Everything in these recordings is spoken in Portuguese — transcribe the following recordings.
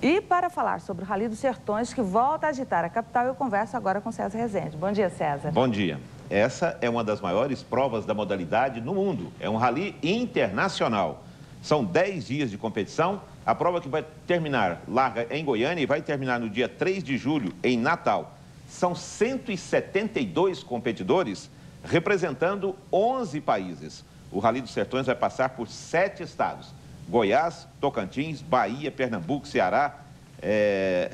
E para falar sobre o Rally dos Sertões, que volta a agitar a capital, eu converso agora com César Rezende. Bom dia, César. Bom dia. Essa é uma das maiores provas da modalidade no mundo. É um rally internacional. São 10 dias de competição. A prova que vai terminar, larga em Goiânia e vai terminar no dia 3 de julho, em Natal. São 172 competidores, representando 11 países. O Rally dos Sertões vai passar por 7 estados. Goiás, Tocantins, Bahia, Pernambuco, Ceará,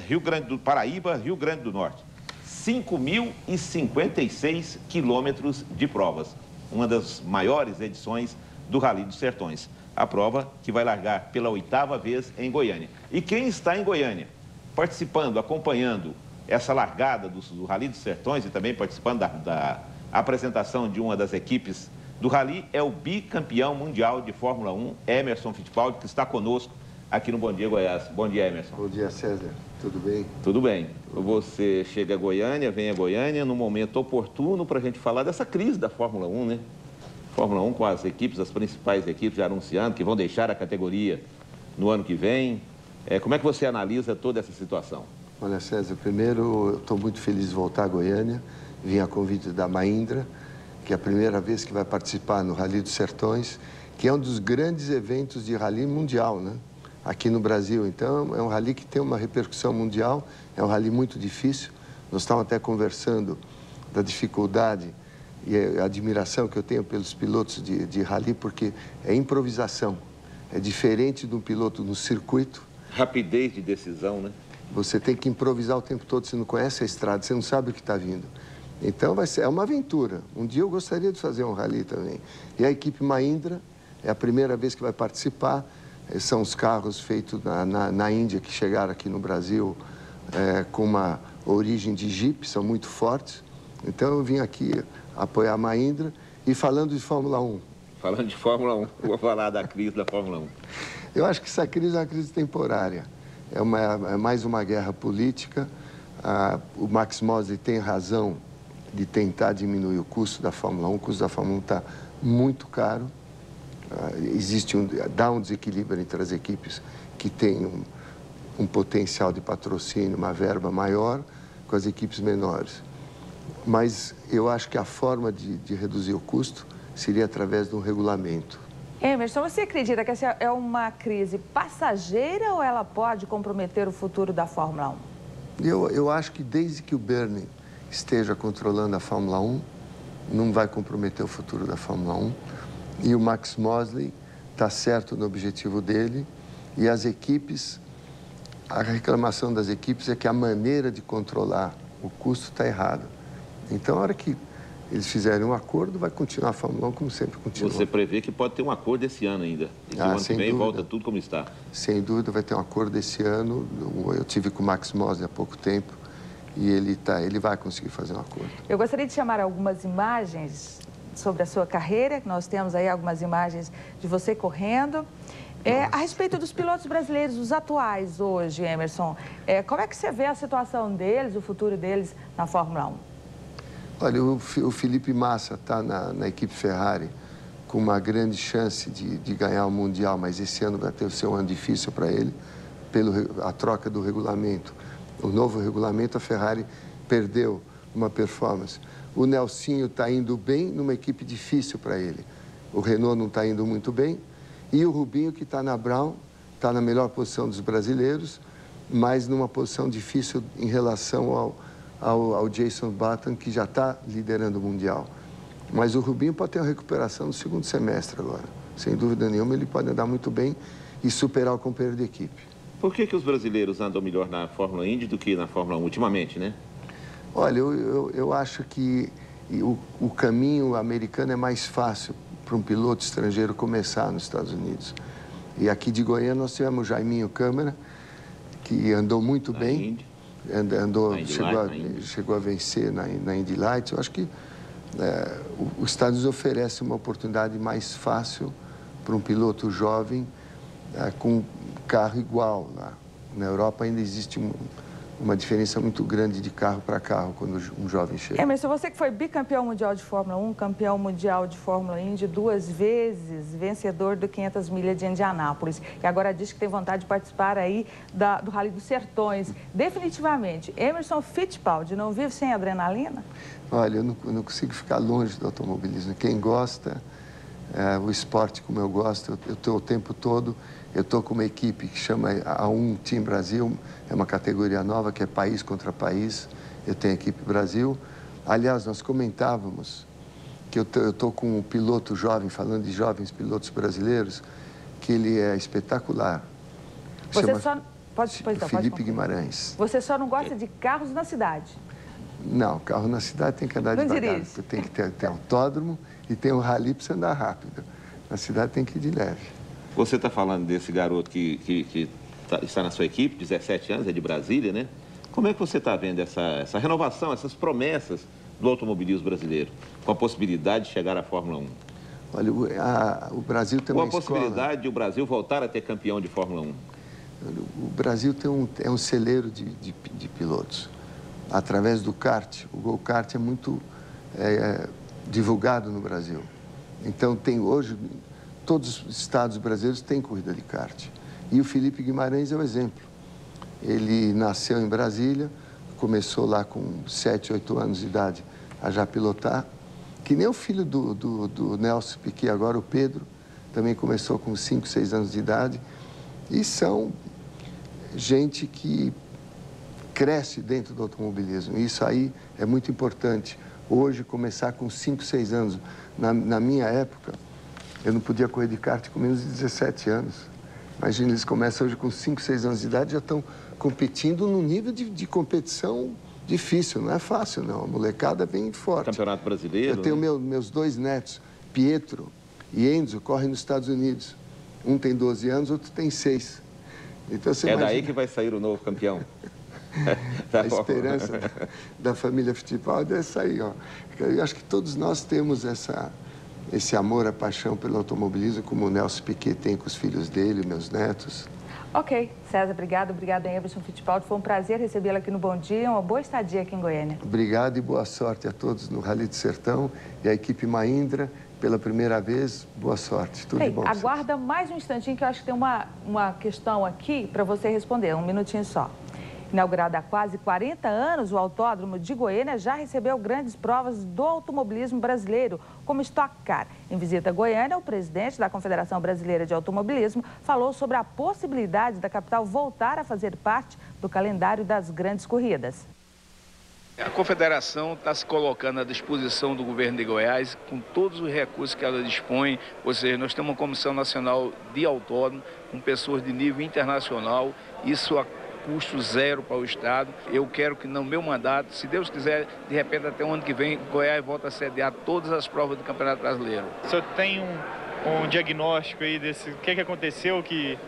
Rio Grande do Paraíba, Rio Grande do Norte. 5.056 quilômetros de provas. Uma das maiores edições do Rally dos Sertões. A prova que vai largar pela 8ª vez em Goiânia. E quem está em Goiânia, participando, acompanhando essa largada do Rally dos Sertões e também participando da apresentação de uma das equipes do Rally, é o bicampeão mundial de Fórmula 1, Emerson Fittipaldi, que está conosco aqui no Bom Dia Goiás. Bom dia, Emerson. Bom dia, César. Tudo bem? Tudo bem. Você chega a Goiânia, vem a Goiânia no momento oportuno para a gente falar dessa crise da Fórmula 1, né? Fórmula 1 com as equipes, as principais equipes já anunciando que vão deixar a categoria no ano que vem. Como é que você analisa toda essa situação? Olha, César, primeiro eu estou muito feliz de voltar a Goiânia. Vim a convite da Mahindra, que é a primeira vez que vai participar no Rally dos Sertões, que é um dos grandes eventos de rally mundial, né? Aqui no Brasil. Então, é um rally que tem uma repercussão mundial, é um rally muito difícil. Nós estávamos até conversando da dificuldade e a admiração que eu tenho pelos pilotos de rally, porque é improvisação. É diferente de um piloto no circuito. Rapidez de decisão, né? Você tem que improvisar o tempo todo, você não conhece a estrada, você não sabe o que está vindo. Então, é uma aventura. Um dia eu gostaria de fazer um rally também. E a equipe Mahindra é a primeira vez que vai participar. São os carros feitos na Índia que chegaram aqui no Brasil com uma origem de Jeep, são muito fortes. Então, eu vim aqui apoiar a Mahindra e falando de Fórmula 1. Falando de Fórmula 1, vou falar da crise da Fórmula 1. Eu acho que essa crise é uma crise temporária. É mais uma guerra política. O Max Mosley tem razão de tentar diminuir o custo da Fórmula 1. O custo da Fórmula 1 está muito caro. Dá um desequilíbrio entre as equipes que têm um potencial de patrocínio, uma verba maior, com as equipes menores. Mas eu acho que a forma de reduzir o custo seria através de um regulamento. Emerson, você acredita que essa é uma crise passageira ou ela pode comprometer o futuro da Fórmula 1? Eu acho que desde que o Bernie esteja controlando a Fórmula 1, não vai comprometer o futuro da Fórmula 1. E o Max Mosley está certo no objetivo dele. E as equipes, a reclamação das equipes é que a maneira de controlar o custo está errada. Então, a hora que eles fizerem um acordo, vai continuar a Fórmula 1 como sempre continua. Você prevê que pode ter um acordo esse ano ainda? E que o ano que vem volta tudo como está? Sem dúvida vai ter um acordo esse ano. Eu tive com o Max Mosley há pouco tempo e ele vai conseguir fazer um acordo. Eu gostaria de chamar algumas imagens sobre a sua carreira, que nós temos aí algumas imagens de você correndo. A respeito dos pilotos brasileiros, os atuais hoje, Emerson, como é que você vê a situação deles, o futuro deles na Fórmula 1? Olha, o Felipe Massa está na equipe Ferrari com uma grande chance de ganhar o Mundial, mas esse ano vai ter um ano difícil para ele, pela troca do regulamento. O novo regulamento, a Ferrari perdeu uma performance. O Nelsinho está indo bem numa equipe difícil para ele. O Renault não está indo muito bem. E o Rubinho, que está na Brown, está na melhor posição dos brasileiros, mas numa posição difícil em relação ao Jason Button, que já está liderando o Mundial. Mas o Rubinho pode ter uma recuperação no segundo semestre agora. Sem dúvida nenhuma, ele pode andar muito bem e superar o companheiro de equipe. Por que os brasileiros andam melhor na Fórmula Indy do que na Fórmula 1 ultimamente, né? Olha, eu acho que o caminho americano é mais fácil para um piloto estrangeiro começar nos Estados Unidos. E aqui de Goiânia nós tivemos o Jaiminho Câmara, que andou muito bem. Chegou a vencer na Indy Lights. Eu acho que os Estados Unidos oferece uma oportunidade mais fácil para um piloto jovem com um carro igual. Na Europa ainda existe uma diferença muito grande de carro para carro quando um jovem chega. Emerson, você que foi bicampeão mundial de Fórmula 1, campeão mundial de Fórmula Indy, 2 vezes vencedor do 500 milhas de Indianápolis, e agora diz que tem vontade de participar aí do Rally dos Sertões. Definitivamente, Emerson Fittipaldi não vive sem adrenalina? Olha, eu não consigo ficar longe do automobilismo. Quem gosta, o esporte como eu gosto, eu estou o tempo todo, eu estou com uma equipe que chama A1 Team Brasil, é uma categoria nova que é país contra país, eu tenho a equipe Brasil. Aliás, nós comentávamos que eu estou com um piloto jovem, falando de jovens pilotos brasileiros, que ele é espetacular. Você só... Felipe Guimarães. Você só não gosta de carros na cidade? Não, carro na cidade tem que andar devagar. Tem que ter autódromo e tem um rally para você andar rápido. Na cidade tem que ir de leve. Você está falando desse garoto que está na sua equipe, 17 anos, é de Brasília, né? Como é que você está vendo essa renovação, essas promessas do automobilismo brasileiro, com a possibilidade de chegar à Fórmula 1? Olha, o Brasil tem uma escola... Com a possibilidade de o Brasil voltar a ter campeão de Fórmula 1? O Brasil é um celeiro de pilotos. Através do kart, o go-kart é muito divulgado no Brasil. Então, hoje, todos os estados brasileiros têm corrida de kart. E o Felipe Guimarães é o exemplo. Ele nasceu em Brasília, começou lá com 7, 8 anos de idade a já pilotar, que nem o filho do Nelson Piquet, agora o Pedro, também começou com 5, 6 anos de idade. E são gente que cresce dentro do automobilismo. Isso aí é muito importante. Hoje, começar com 5, 6 anos. Na minha época, eu não podia correr de kart com menos de 17 anos. Imagina, eles começam hoje com 5, 6 anos de idade e já estão competindo num nível de competição difícil. Não é fácil, não. A molecada é bem forte. Campeonato brasileiro. Eu tenho meus 2 netos, Pietro e Enzo, correm nos Estados Unidos. Um tem 12 anos, outro tem 6. Então, você imagina... daí que vai sair o novo campeão. A esperança da família Fittipaldi é essa aí, ó. Eu acho que todos nós temos esse amor, a paixão pelo automobilismo, como o Nelson Piquet tem com os filhos dele, meus netos. Ok. César, obrigado. Obrigada, Emerson Fittipaldi. Foi um prazer recebê-lo aqui no Bom Dia. Uma boa estadia aqui em Goiânia. Obrigado e boa sorte a todos no Rally do Sertão e a equipe Mahindra. Pela primeira vez, boa sorte. Tudo de bom. Aguarda mais um instantinho que eu acho que tem uma questão aqui para você responder. Um minutinho só. Inaugurado há quase 40 anos, o Autódromo de Goiânia já recebeu grandes provas do automobilismo brasileiro, como Stock Car. Em visita a Goiânia, o presidente da Confederação Brasileira de Automobilismo falou sobre a possibilidade da capital voltar a fazer parte do calendário das grandes corridas. A Confederação está se colocando à disposição do governo de Goiás com todos os recursos que ela dispõe, ou seja, nós temos uma Comissão Nacional de Autódromo com pessoas de nível internacional, isso a custo zero para o Estado. Eu quero que no meu mandato, se Deus quiser, de repente até o ano que vem, Goiás volta a sediar todas as provas do Campeonato Brasileiro. O senhor tem um diagnóstico aí desse, o que aconteceu, que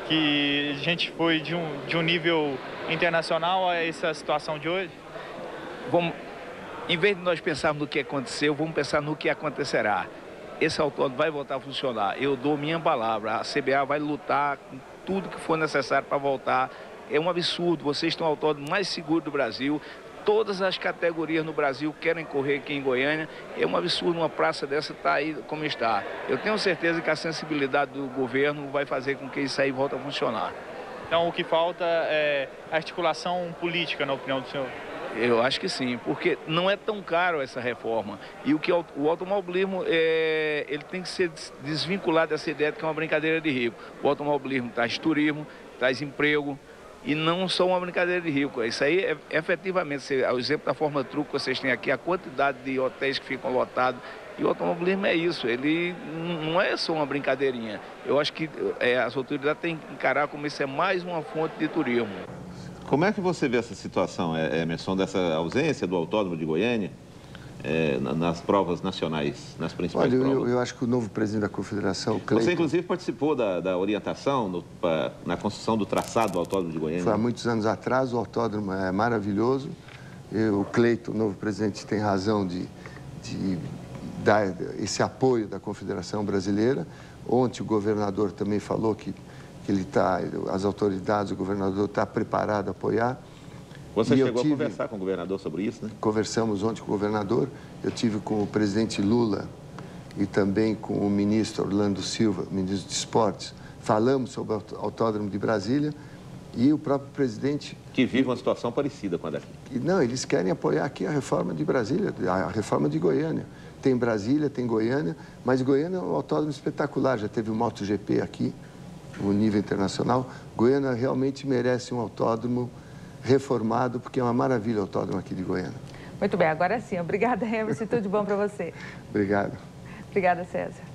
a gente foi de um nível internacional a essa situação de hoje? Em vez de nós pensarmos no que aconteceu, vamos pensar no que acontecerá. Esse autódromo vai voltar a funcionar. Eu dou minha palavra. A CBA vai lutar com tudo que for necessário para voltar. É um absurdo. Vocês estão no autódromo mais seguro do Brasil. Todas as categorias no Brasil querem correr aqui em Goiânia. É um absurdo uma praça dessa estar aí como está. Eu tenho certeza que a sensibilidade do governo vai fazer com que isso aí volte a funcionar. Então, o que falta é articulação política, na opinião do senhor? Eu acho que sim, porque não é tão caro essa reforma. E o automobilismo, ele tem que ser desvinculado dessa ideia de que é uma brincadeira de rico. O automobilismo traz turismo, traz emprego e não só uma brincadeira de rico. Isso aí é efetivamente, o exemplo da Fórmula Truck que vocês têm aqui, a quantidade de hotéis que ficam lotados. E o automobilismo é isso, ele não é só uma brincadeirinha. Eu acho que as autoridades têm que encarar como isso é mais uma fonte de turismo. Como é que você vê essa situação, Emerson, dessa ausência do Autódromo de Goiânia nas provas nacionais, nas principais provas? Eu acho que o novo presidente da Confederação, o Cleiton... Você, inclusive, participou da orientação na construção do traçado do Autódromo de Goiânia? Foi há muitos anos atrás, o autódromo é maravilhoso. O Cleiton, o novo presidente, tem razão de dar esse apoio da Confederação Brasileira. Ontem o governador também falou que as autoridades, o governador está preparado a apoiar. Você chegou a conversar com o governador sobre isso, né? Conversamos ontem com o governador, eu tive com o presidente Lula e também com o ministro Orlando Silva, ministro de Esportes. Falamos sobre o Autódromo de Brasília e o próprio presidente... Que vive uma situação parecida com a daqui. Não, eles querem apoiar aqui a reforma de Brasília, a reforma de Goiânia. Tem Brasília, tem Goiânia, mas Goiânia é um autódromo espetacular, já teve o MotoGP aqui, no nível internacional. Goiânia realmente merece um autódromo reformado, porque é uma maravilha o autódromo aqui de Goiânia. Muito bem, agora sim. Obrigada, Emerson, tudo de bom para você. Obrigado. Obrigada, César.